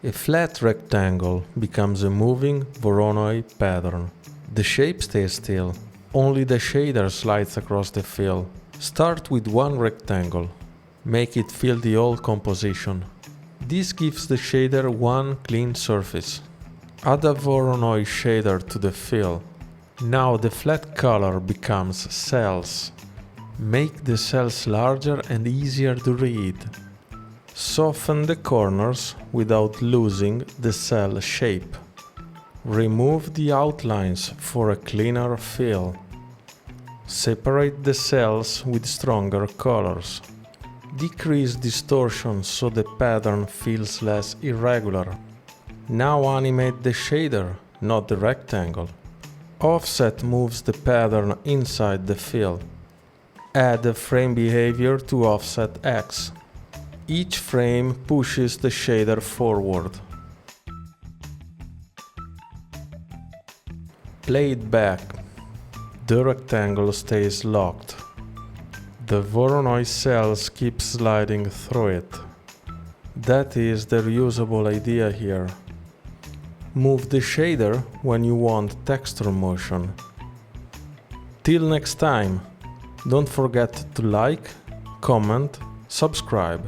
A flat rectangle becomes a moving Voronoi pattern. The shape stays still, only the shader slides across the fill. Start with one rectangle. Make it fill the whole composition. This gives the shader one clean surface. Add a Voronoi shader to the fill. Now the flat color becomes cells. Make the cells larger and easier to read. Soften the corners without losing the cell shape. Remove the outlines for a cleaner fill. Separate the cells with stronger colors. Decrease distortion so the pattern feels less irregular. Now animate the shader, not the rectangle. Offset moves the pattern inside the fill. Add a frame behavior to offset X. Each frame pushes the shader forward. Play it back. The rectangle stays locked. The Voronoi cells keep sliding through it. That is the reusable idea here. Move the shader when you want texture motion. Till next time, don't forget to like, comment, subscribe.